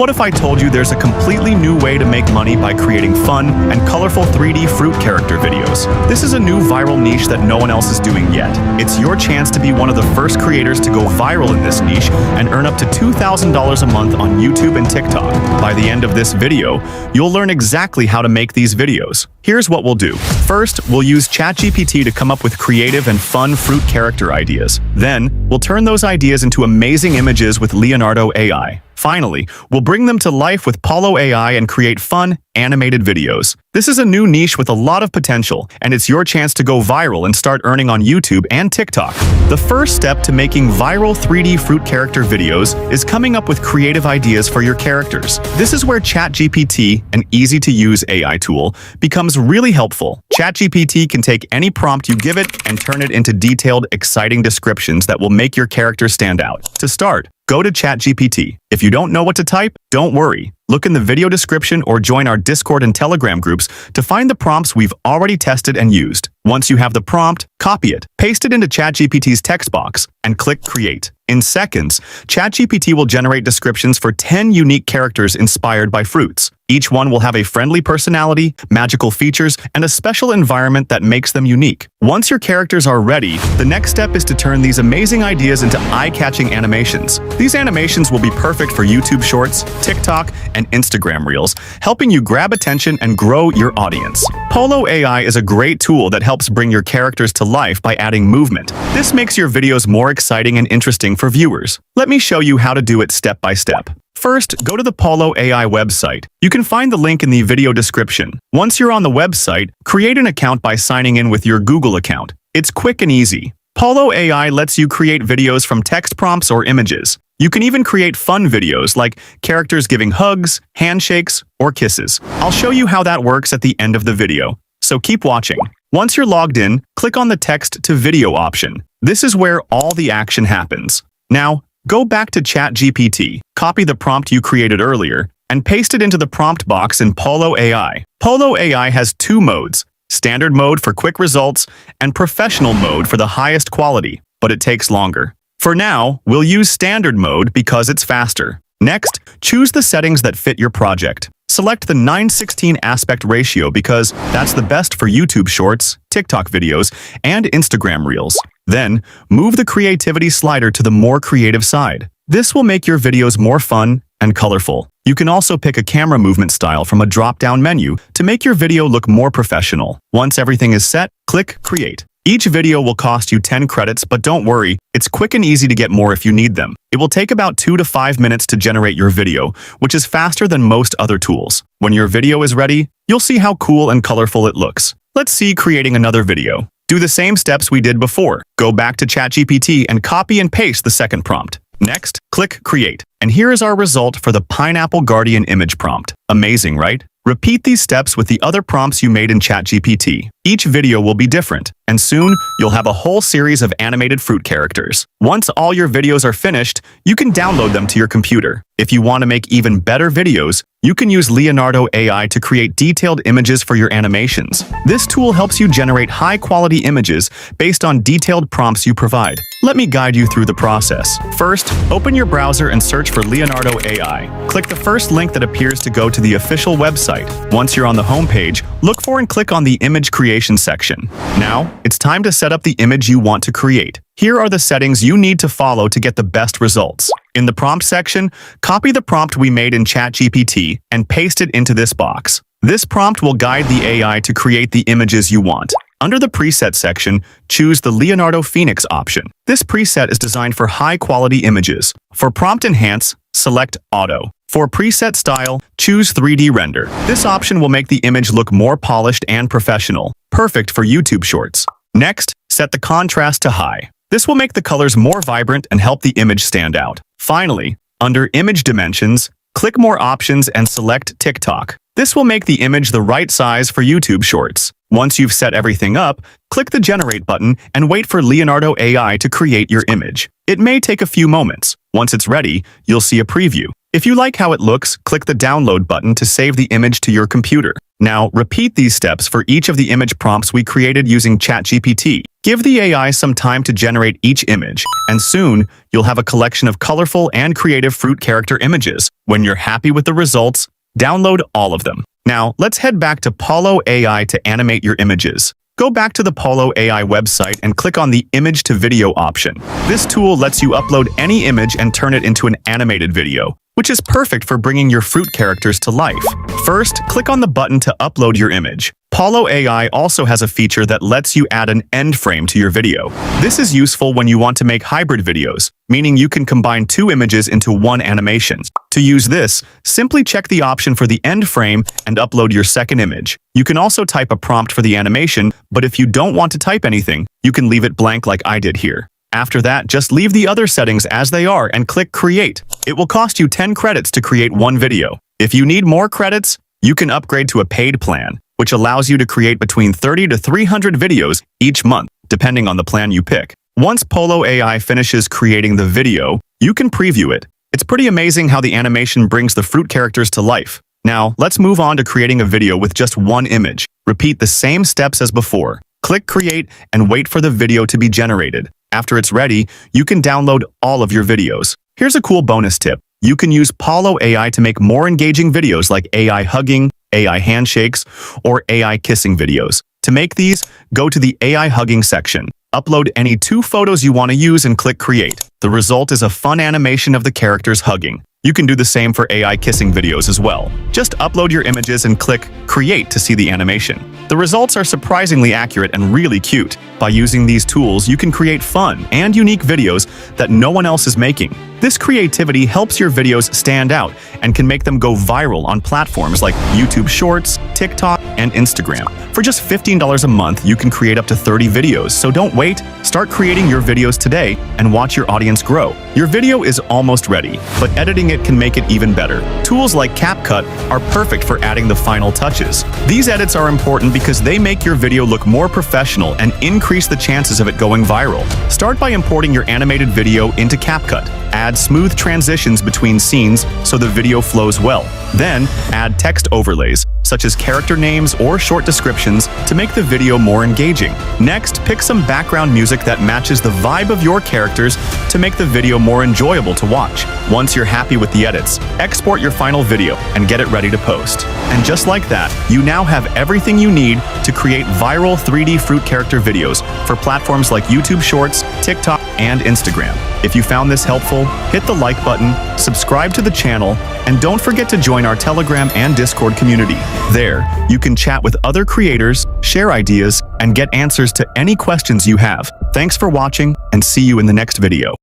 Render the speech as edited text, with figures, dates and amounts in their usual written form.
What if I told you there's a completely new way to make money by creating fun and colorful 3D fruit character videos? This is a new viral niche that no one else is doing yet. It's your chance to be one of the first creators to go viral in this niche and earn up to $2,000 a month on YouTube and TikTok. By the end of this video, you'll learn exactly how to make these videos. Here's what we'll do. First, we'll use ChatGPT to come up with creative and fun fruit character ideas. Then, we'll turn those ideas into amazing images with Leonardo AI. Finally, we'll bring them to life with Pollo AI and create fun, animated videos. This is a new niche with a lot of potential, and it's your chance to go viral and start earning on YouTube and TikTok. The first step to making viral 3D fruit character videos is coming up with creative ideas for your characters. This is where ChatGPT, an easy-to-use AI tool, becomes really helpful. ChatGPT can take any prompt you give it and turn it into detailed, exciting descriptions that will make your character stand out. To start, go to ChatGPT. If you don't know what to type, don't worry. Look in the video description or join our Discord and Telegram groups to find the prompts we've already tested and used. Once you have the prompt, copy it, paste it into ChatGPT's text box, and click Create. In seconds, ChatGPT will generate descriptions for 10 unique characters inspired by fruits. Each one will have a friendly personality, magical features, and a special environment that makes them unique. Once your characters are ready, the next step is to turn these amazing ideas into eye-catching animations. These animations will be perfect for YouTube Shorts, TikTok, and Instagram Reels, helping you grab attention and grow your audience. Pollo AI is a great tool that helps bring your characters to life by adding movement. This makes your videos more exciting and interesting for viewers. Let me show you how to do it step by step. First, go to the Pollo AI website. You can find the link in the video description. Once you're on the website, create an account by signing in with your Google account. It's quick and easy. Pollo AI lets you create videos from text prompts or images. You can even create fun videos like characters giving hugs, handshakes, or kisses. I'll show you how that works at the end of the video, so keep watching. Once you're logged in, click on the text to video option. This is where all the action happens. Now, go back to ChatGPT, copy the prompt you created earlier, and paste it into the prompt box in Pollo AI. Pollo AI has two modes: standard mode for quick results and professional mode for the highest quality, but it takes longer. For now, we'll use standard mode because it's faster. Next, choose the settings that fit your project. Select the 9:16 aspect ratio because that's the best for YouTube Shorts, TikTok videos, and Instagram Reels. Then, move the creativity slider to the more creative side. This will make your videos more fun and colorful. You can also pick a camera movement style from a drop-down menu to make your video look more professional. Once everything is set, click Create. Each video will cost you 10 credits, but don't worry, it's quick and easy to get more if you need them. It will take about 2 to 5 minutes to generate your video, which is faster than most other tools. When your video is ready, you'll see how cool and colorful it looks. Let's see creating another video. Do the same steps we did before. Go back to ChatGPT and copy and paste the second prompt. Next, click Create. And here is our result for the Pineapple Guardian image prompt. Amazing, right? Repeat these steps with the other prompts you made in ChatGPT. Each video will be different, and soon you'll have a whole series of animated fruit characters. Once all your videos are finished, you can download them to your computer. If you want to make even better videos, you can use Leonardo AI to create detailed images for your animations. This tool helps you generate high-quality images based on detailed prompts you provide. Let me guide you through the process. First, open your browser and search for Leonardo AI. Click the first link that appears to go to the official website. Once you're on the home page, look for and click on the Image Creation section. Now, it's time to set up the image you want to create. Here are the settings you need to follow to get the best results. In the prompt section, copy the prompt we made in ChatGPT and paste it into this box. This prompt will guide the AI to create the images you want. Under the preset section, choose the Leonardo Phoenix option. This preset is designed for high-quality images. For prompt enhance, select Auto. For preset style, choose 3D render. This option will make the image look more polished and professional, perfect for YouTube Shorts. Next, set the contrast to high. This will make the colors more vibrant and help the image stand out. Finally, under Image Dimensions, click More Options and select TikTok. This will make the image the right size for YouTube Shorts. Once you've set everything up, click the Generate button and wait for Leonardo AI to create your image. It may take a few moments. Once it's ready, you'll see a preview. If you like how it looks, click the Download button to save the image to your computer. Now, repeat these steps for each of the image prompts we created using ChatGPT. Give the AI some time to generate each image, and soon you'll have a collection of colorful and creative fruit character images. When you're happy with the results, download all of them. Now, let's head back to Pollo AI to animate your images. Go back to the Pollo AI website and click on the Image to Video option. This tool lets you upload any image and turn it into an animated video, which is perfect for bringing your fruit characters to life. First, click on the button to upload your image. Pollo AI also has a feature that lets you add an end frame to your video. This is useful when you want to make hybrid videos, meaning you can combine two images into one animation. To use this, simply check the option for the end frame and upload your second image. You can also type a prompt for the animation, but if you don't want to type anything, you can leave it blank like I did here. After that, just leave the other settings as they are and click Create. It will cost you 10 credits to create one video. If you need more credits, you can upgrade to a paid plan, which allows you to create between 30 to 300 videos each month, depending on the plan you pick. Once Pollo AI finishes creating the video, you can preview it. It's pretty amazing how the animation brings the fruit characters to life. Now, let's move on to creating a video with just one image. Repeat the same steps as before. Click Create and wait for the video to be generated. After it's ready, you can download all of your videos. Here's a cool bonus tip. You can use Pollo AI to make more engaging videos like AI hugging, AI handshakes, or AI kissing videos. To make these, go to the AI hugging section. Upload any 2 photos you want to use and click Create. The result is a fun animation of the characters hugging. You can do the same for AI kissing videos as well. Just upload your images and click Create to see the animation. The results are surprisingly accurate and really cute. By using these tools, you can create fun and unique videos that no one else is making. This creativity helps your videos stand out and can make them go viral on platforms like YouTube Shorts, TikTok, and Instagram. For just $15 a month, you can create up to 30 videos, so don't wait. Start creating your videos today and watch your audience grow. Your video is almost ready, but editing it can make it even better. Tools like CapCut are perfect for adding the final touches. These edits are important because they make your video look more professional and increase the chances of it going viral. Start by importing your animated video into CapCut. Add smooth transitions between scenes so the video flows well. Then, add text overlays, such as character names or short descriptions, to make the video more engaging. Next, pick some background music that matches the vibe of your characters to make the video more enjoyable to watch. Once you're happy with the edits, export your final video and get it ready to post. And just like that, you now have everything you need to create viral 3D fruit character videos for platforms like YouTube Shorts, TikTok, and Instagram. If you found this helpful, hit the like button, subscribe to the channel, and don't forget to join our Telegram and Discord community. There, you can chat with other creators, share ideas, and get answers to any questions you have. Thanks for watching, and see you in the next video.